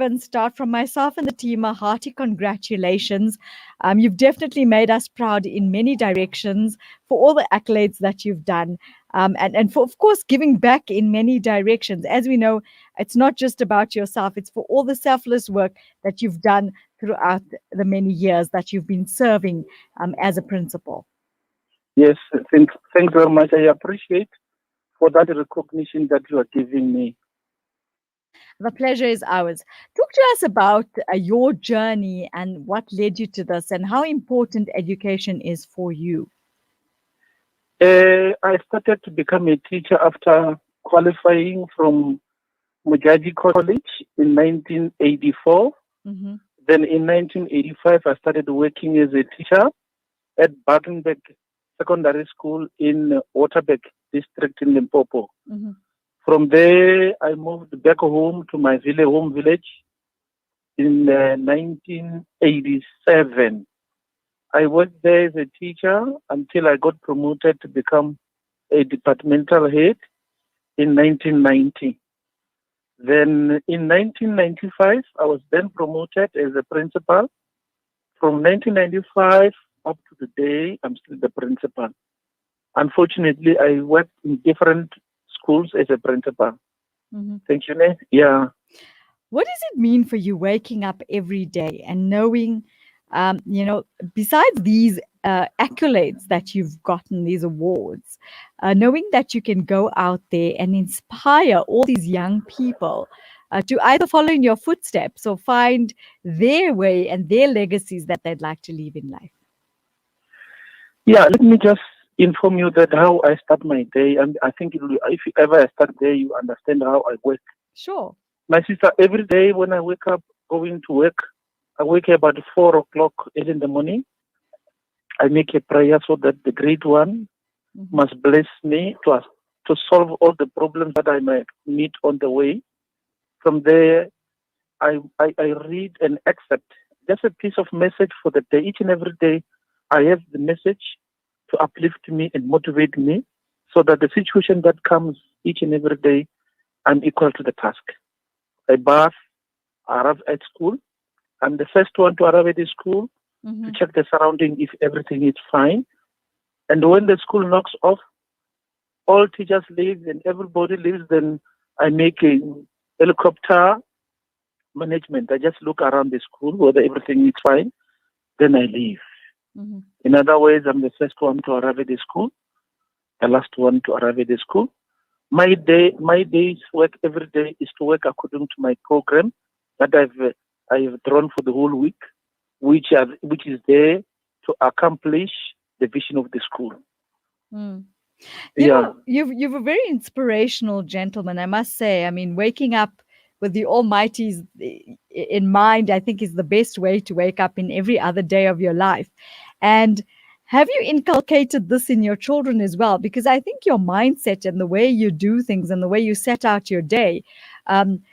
And start from myself and the team a hearty congratulations. You've definitely made us proud in many directions for all the accolades that you've done, and for, of course, giving back in many directions. As we know, it's not just about yourself, it's for all the selfless work that you've done throughout the many years that you've been serving as a principal. Yes, thanks very much. I appreciate for that recognition that you are giving me. The pleasure is ours. Talk to us about your journey and what led you to this and how important education is for you. I started to become a teacher after qualifying from Mujaji College in 1984. Mm-hmm. Then in 1985, I started working as a teacher at Barkenberg Secondary School in Waterberg district in Limpopo. Mm-hmm. From there, I moved back home to my home village in 1987. I worked there as a teacher until I got promoted to become a departmental head in 1990. Then in 1995, I was then promoted as a principal. From 1995 up to today, I'm still the principal. Unfortunately, I worked in different schools as a principal. Mm-hmm. Thank you, Nate. Yeah. What does it mean for you waking up every day and knowing, besides these accolades that you've gotten, these awards, knowing that you can go out there and inspire all these young people to either follow in your footsteps or find their way and their legacies that they'd like to leave in life? Yeah, let me just inform you that how I start my day. And I think if you ever start there, you understand how I work. Sure. My sister, every day when I wake up going to work, I wake up about 4 o'clock early in the morning. I make a prayer so that the Great One must bless me to solve all the problems that I might meet on the way. From there, I read and accept just a piece of message for the day. Each and every day, I have the message to uplift me and motivate me so that the situation that comes each and every day, I'm equal to the task. I bath, I arrive at school. I'm the first one to arrive at the school to check the surrounding if everything is fine. And when the school knocks off, all teachers leave and everybody leaves, then I make a helicopter management. I just look around the school whether everything is fine, then I leave. Mm-hmm. In other words, I'm the first one to arrive at the school, the last one to arrive at the school. My day's work every day is to work according to my program that I have drawn for the whole week, which is there to accomplish the vision of the school. Mm. Yeah. You've a very inspirational gentleman, I must say. I mean, waking up with the Almighty's in mind, I think, is the best way to wake up in every other day of your life. And have you inculcated this in your children as well? Because I think your mindset and the way you do things and the way you set out your day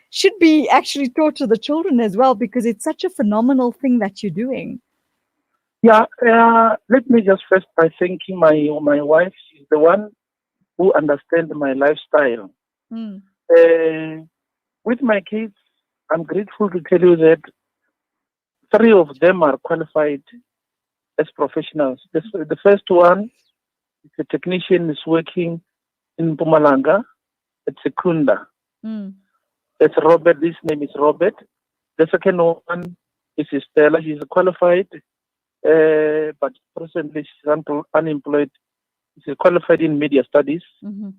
should be actually taught to the children as well, because it's such a phenomenal thing that you're doing. Yeah. Let me just first by thanking my wife. She's the one who understands my lifestyle. Mm. With my kids, I'm grateful to tell you that 3 of them are qualified as professionals. The first one is a technician, is working in Mpumalanga. It's a Kunda. Mm. It's Robert. His name is Robert. The second one is Stella. She's qualified, but presently she's unemployed. She's qualified in media studies. Mm-hmm.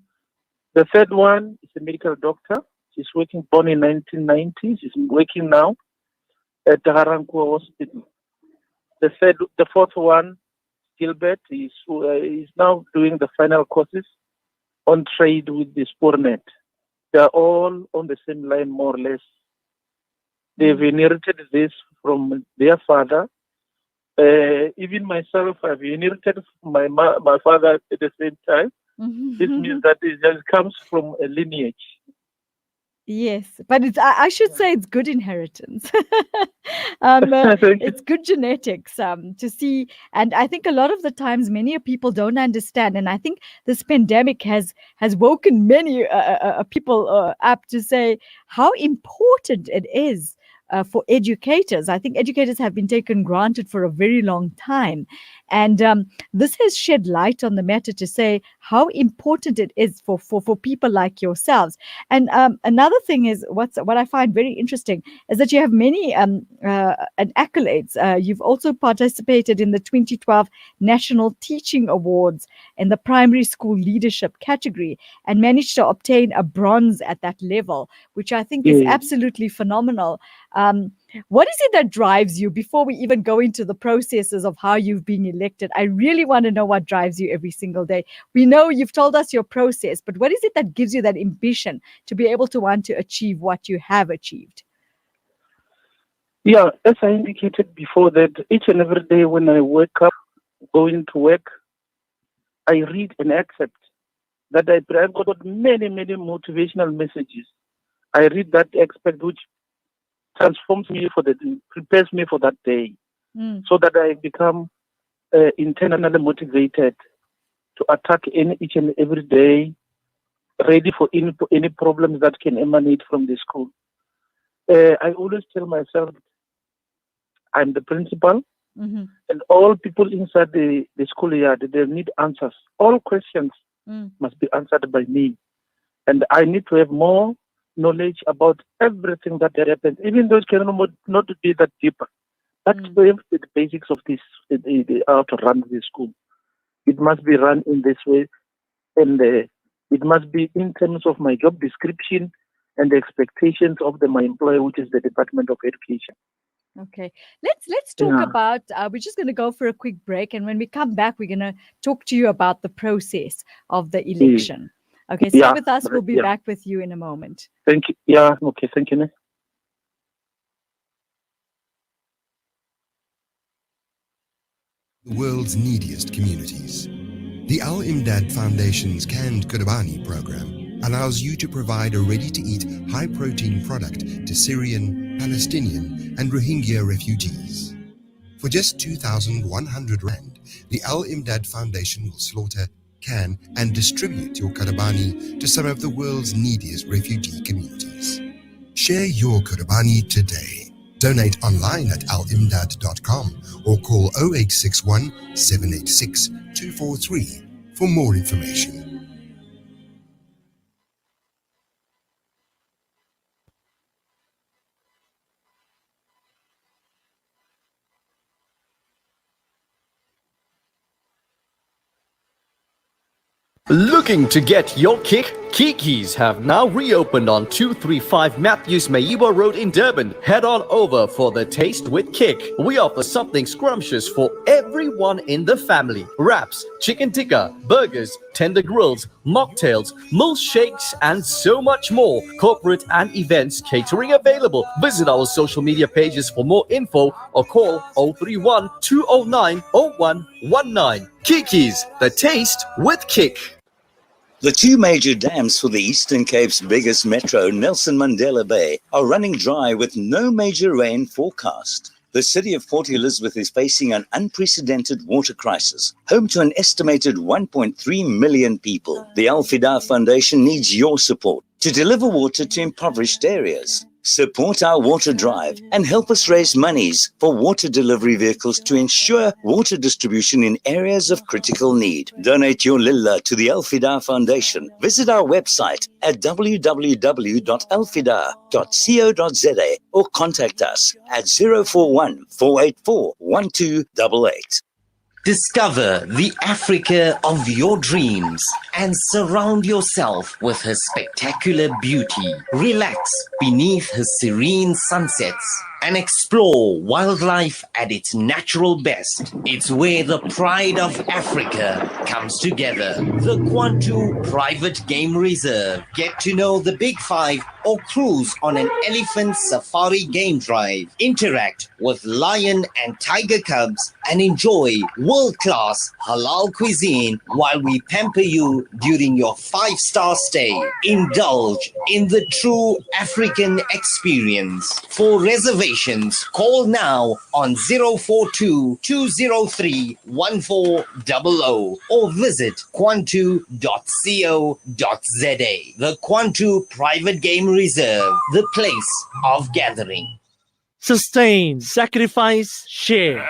The third one is a medical doctor. She's working, born in 1990. She's working now at the Harankua Hospital. The fourth one, Gilbert, is now doing the final courses on trade with the Spornet. They are all on the same line, more or less. They've inherited this from their father. Even myself, I've inherited from my father at the same time. Mm-hmm. This means that it just comes from a lineage. Yes, but I should say it's good inheritance. It's good genetics to see. And I think a lot of the times many people don't understand. And I think this pandemic has woken many people up to say how important it is for educators. I think educators have been taken granted for a very long time. And this has shed light on the matter to say how important it is for people like yourselves. And another thing is what I find very interesting is that you have many accolades. You've also participated in the 2012 National Teaching Awards in the primary school leadership category and managed to obtain a bronze at that level, which I think is absolutely phenomenal. What is it that drives you before we even go into the processes of how you've been elected? I really want to know what drives you every single day. We know you've told us your process, but what is it that gives you that ambition to be able to want to achieve what you have achieved? Yeah, as I indicated before, that each and every day when I wake up, going to work, I read an excerpt that I've got many, many motivational messages. I read that excerpt which transforms me prepares me for that day, so that I become internally motivated to attack each and every day, ready for any problems that can emanate from the school. I always tell myself I'm the principal, and all people inside the schoolyard, they need answers. All questions must be answered by me, and I need to have more knowledge about everything that happens, even though it cannot not be that deeper. That's the basics of this, how to run the school. It must be run in this way, and it must be in terms of my job description and the expectations of my employer, which is the Department of Education. Okay, let's talk about, we're just going to go for a quick break, and when we come back, we're going to talk to you about the process of the election. Okay, stay with us. We'll be back with you in a moment. Thank you. Yeah, okay, thank you. The world's neediest communities. The Al Imdad Foundation's Canned Kudabani program allows you to provide a ready-to-eat, high-protein product to Syrian, Palestinian, and Rohingya refugees. For just 2,100 Rand, the Al Imdad Foundation will slaughter, can, and distribute your Kudabani to some of the world's neediest refugee communities. Share your Kudabani today. Donate online at alimdad.com or call 0861 786 243 for more information. Looking to get your kick? Kiki's have now reopened on 235 Matthews Maiwa Road in Durban. Head on over for the Taste with Kick. We offer something scrumptious for everyone in the family. Wraps, chicken tikka, burgers, tender grills, mocktails, milkshakes, and so much more. Corporate and events catering available. Visit our social media pages for more info or call 031 209 0119. Kiki's, the Taste with Kick. The two major dams for the Eastern Cape's biggest metro, Nelson Mandela Bay, are running dry with no major rain forecast. The city of Port Elizabeth is facing an unprecedented water crisis, home to an estimated 1.3 million people. The Al Fida Foundation needs your support to deliver water to impoverished areas. Support our water drive and help us raise monies for water delivery vehicles to ensure water distribution in areas of critical need. Donate your lilla to the Al Fida Foundation. Visit our website at www.alfida.co.za or contact us at 041 484 1288. Discover the Africa of your dreams and surround yourself with her spectacular beauty. Relax beneath her serene sunsets and explore wildlife at its natural best. It's where the pride of Africa comes together. The Kwantu Private Game Reserve. Get to know the Big Five or cruise on an elephant safari game drive. Interact with lion and tiger cubs and enjoy world-class halal cuisine while we pamper you during your 5-star stay. Indulge in the true African experience. For reservations, call now on 042 203 1400 or visit kwantu.co.za. The Kwantu Private Game Reserve, the place of gathering. sustain, sacrifice, share.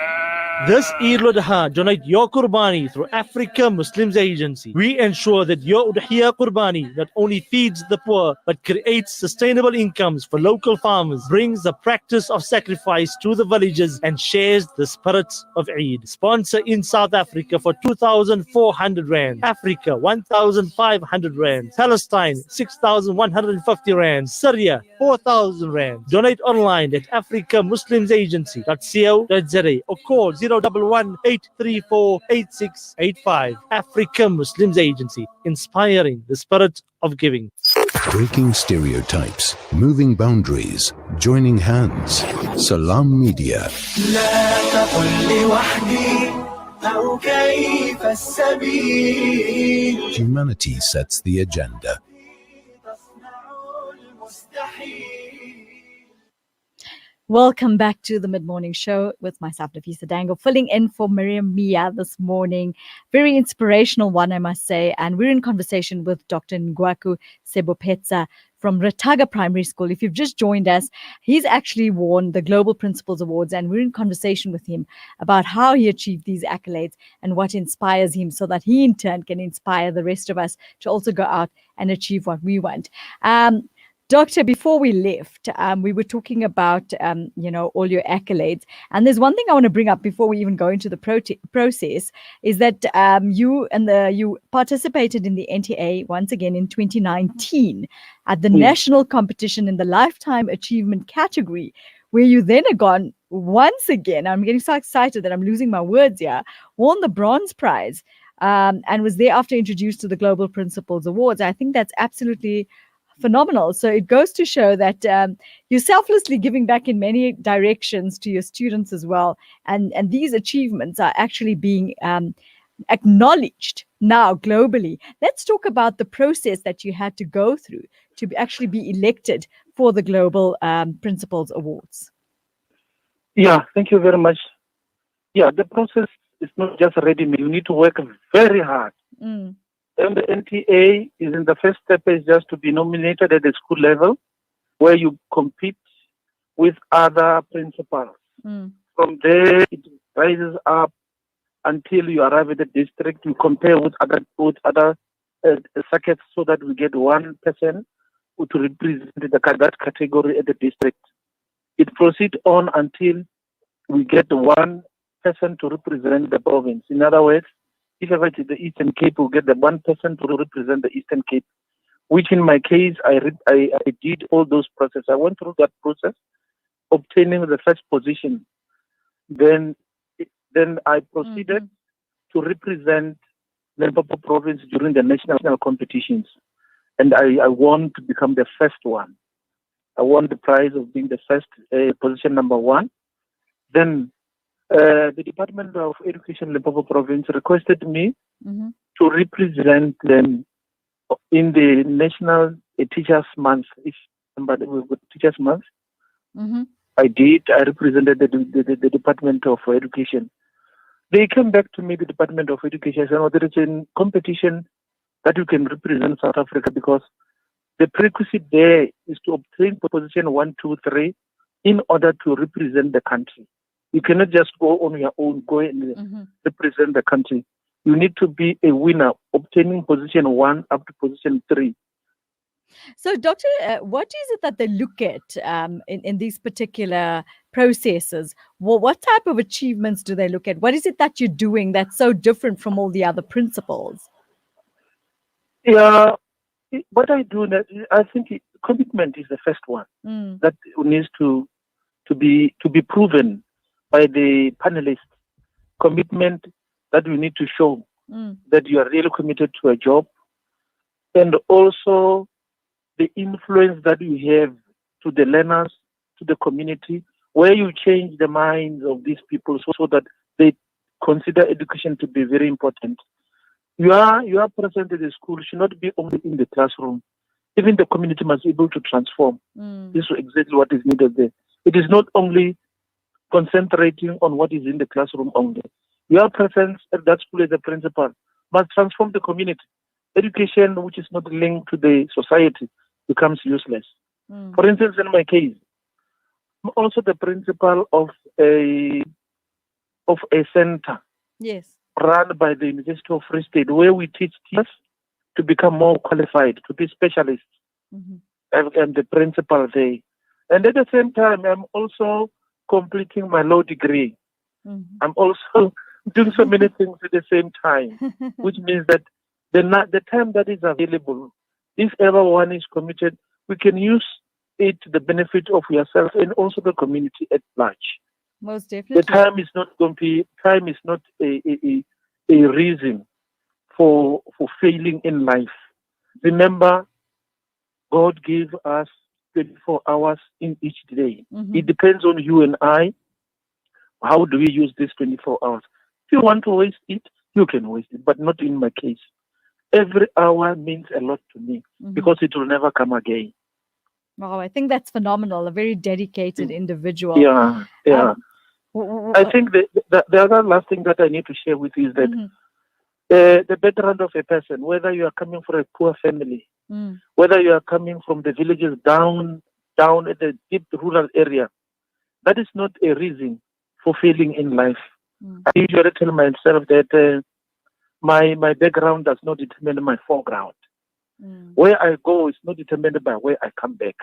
This Eid al-Adha, donate your Qurbani through Africa Muslims Agency. We ensure that your Udhiyah Qurbani not only feeds the poor, but creates sustainable incomes for local farmers, brings the practice of sacrifice to the villages, and shares the spirit of Eid. Sponsor in South Africa for 2,400 Rand. Africa, 1,500 Rand. Palestine, 6,150 Rand. Syria, 4,000 Rand. Donate online at africamuslimsagency.co.za or call 011-834-8685. Africa Muslims Agency, inspiring the spirit of giving. Breaking stereotypes, moving boundaries, joining hands. Salam Media. Humanity sets the agenda. Welcome back to the Mid-Morning Show with myself, Nafisa Dangle, filling in for Miriam Mia this morning. Very inspirational one, I must say. And we're in conversation with Dr. Ngwako Sebopetsa from Rathaga Primary School. If you've just joined us, he's actually won the Global Principals Awards, and we're in conversation with him about how he achieved these accolades and what inspires him so that he in turn can inspire the rest of us to also go out and achieve what we want. Doctor, before we left, we were talking about, all your accolades. And there's one thing I want to bring up before we even go into the process, is that you participated in the NTA once again in 2019 at the national competition in the Lifetime Achievement category, where you then are gone once again. I'm getting so excited that I'm losing my words here. Won the bronze prize and was thereafter introduced to the Global Principals Awards. I think that's absolutely phenomenal. So it goes to show that you're selflessly giving back in many directions to your students as well. And these achievements are actually being acknowledged now globally. Let's talk about the process that you had to go through to actually be elected for the Global Principals Awards. Yeah, thank you very much. Yeah, the process is not just ready-made. You need to work very hard. And the NTA is in the first step is just to be nominated at the school level, where you compete with other principals. From there, it rises up until you arrive at the district. You compare with other circuits so that we get one person to represent that category at the district. It proceeds on until we get one person to represent the province. In other words, if ever it's the Eastern Cape, we'll get the one person to represent the Eastern Cape, which in my case, I did all those processes. I went through that process, obtaining the first position. Then I proceeded to represent Limpopo province during the national competitions. And I won to become the first one. I won the prize of being the first, position number one. Then the Department of Education Limpopo province requested me to represent them in the National Teachers Month. If somebody will go Teachers Month, I did. I represented the Department of Education. They came back to me, the Department of Education, and said, there is a competition that you can represent South Africa, because the prerequisite there is to obtain position 1, 2, 3 in order to represent the country. You cannot just go on your own, go and represent the country. You need to be a winner, obtaining position 1 up to position 3. So, Doctor, what is it that they look at in these particular processes? What type of achievements do they look at? What is it that you're doing that's so different from all the other principals? Yeah, what I do, I think commitment is the first one that needs to be proven by the panelists. Commitment that you need to show that you are really committed to a job, and also the influence that you have to the learners, to the community, where you change the minds of these people so that they consider education to be very important. You are present in the school should not be only in the classroom. Even the community must be able to transform. This is exactly what is needed there. It is not only concentrating on what is in the classroom only. Your presence at that school as a principal must transform the community. Education which is not linked to the society becomes useless. For instance, in my case, I'm also the principal of a center Yes. run by the University of Free State, where we teach teachers to become more qualified, to be specialists. Mm-hmm. I'm the principal there. And at the same time, I'm also completing my law degree. Mm-hmm. I'm also doing so many things at the same time, which means that the time that is available, if everyone is committed, we can use it to the benefit of yourself and also the community at large. Most definitely. The time is not going to be, time is not a reason for failing in life. Remember, God gave us 24 hours in each day. Mm-hmm. It depends on you and I. How do we use these 24 hours? If you want to waste it, you can waste it, but not in my case. Every hour means a lot to me because it will never come again. Wow, I think that's phenomenal. A very dedicated individual. Yeah. I think the other last thing that I need to share with you is that the background of a person, whether you are coming from a poor family, whether you are coming from the villages down at the deep rural area, that is not a reason for failing in life. I usually tell myself that my background does not determine my foreground. Where I go is not determined by where I come back.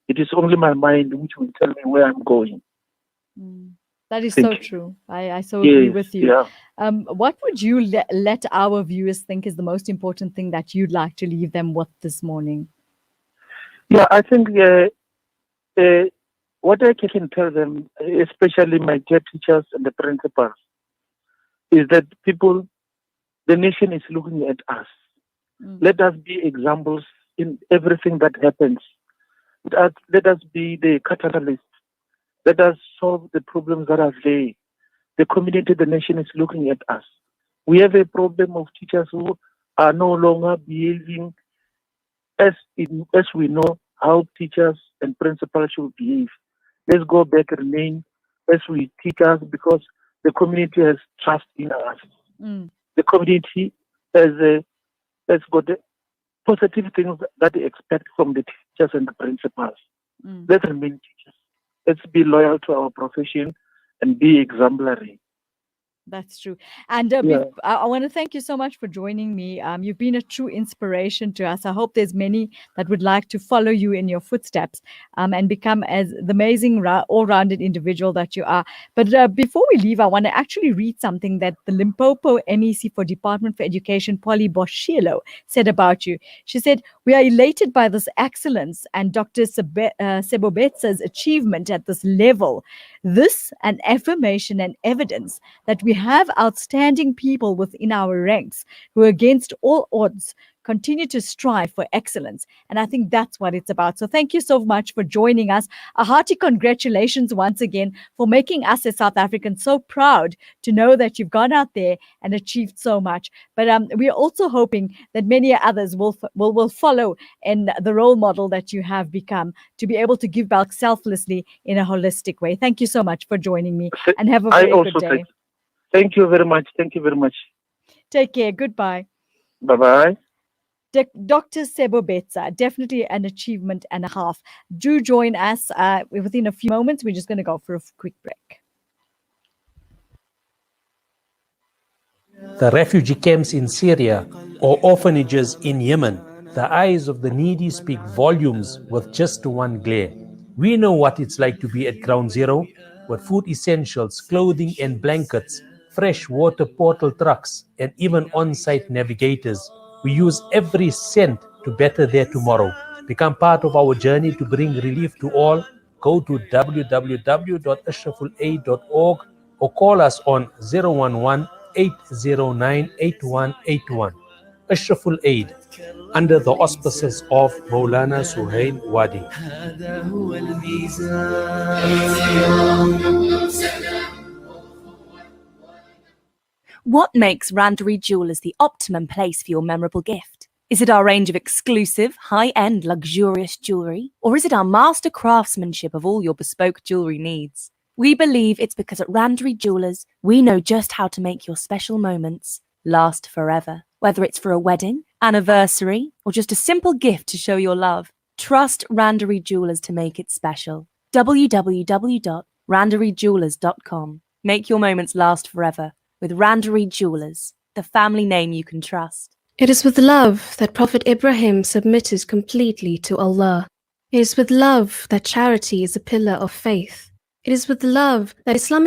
It is only my mind which will tell me where I'm going. That is so true. I so agree with you. Yeah. What would you let our viewers think is the most important thing that you'd like to leave them with this morning? Yeah, I think what I can tell them, especially my dear teachers and the principals, is that the nation is looking at us. Let us be examples in everything that happens. Let us be the catalyst. Let us solve the problems that are there. The community, the nation is looking at us. We have a problem of teachers who are no longer behaving as we know how teachers and principals should behave. Let's go back and remain as we teach us because the community has trust in us. The community has got the positive things that they expect from the teachers and the principals. Let's remain teachers. Let's be loyal to our profession and be exemplary. That's true. And I want to thank you so much for joining me. You've been a true inspiration to us. I hope there's many that would like to follow you in your footsteps and become as the amazing all-rounded individual that you are. But before we leave, I want to actually read something that the Limpopo MEC for Department for Education, Polly Boshilo, said about you. She said, "We are elated by this excellence and Dr. Sebopetsa's achievement at this level. This an affirmation and evidence that we have outstanding people within our ranks who, against all odds, continue to strive for excellence." And I think that's what it's about. So thank you so much for joining us. A hearty congratulations once again for making us as South Africans so proud to know that you've gone out there and achieved so much. But we are also hoping that many others will follow in the role model that you have become to be able to give back selflessly in a holistic way. Thank you so much for joining me and have a very good day. Thank you very much. Thank you very much. Take care. Goodbye. Bye-bye. Dr. Sebopetsa, definitely an achievement and a half. Do join us within a few moments. We're just going to go for a quick break. The refugee camps in Syria or orphanages in Yemen, the eyes of the needy speak volumes with just one glare. We know what it's like to be at ground zero with food essentials, clothing and blankets, fresh water portal trucks, and even on-site navigators. We use every cent to better their tomorrow. Become part of our journey to bring relief to all. Go to www.ashrafulaid.org or call us on 011-809-8181. Ashraful Aid, under the auspices of Maulana Suhail Wadi. What makes Randery Jewelers the optimum place for your memorable gift? Is it our range of exclusive, high-end, luxurious jewellery? Or is it our master craftsmanship of all your bespoke jewellery needs? We believe it's because at Randery Jewelers, we know just how to make your special moments last forever. Whether it's for a wedding, anniversary, or just a simple gift to show your love, trust Randery Jewelers to make it special. www.randaryjewelers.com. Make your moments last forever with Randary Jewelers, the family name you can trust. It is with love that Prophet Ibrahim submitted completely to Allah. It is with love that charity is a pillar of faith. It is with love that Islamic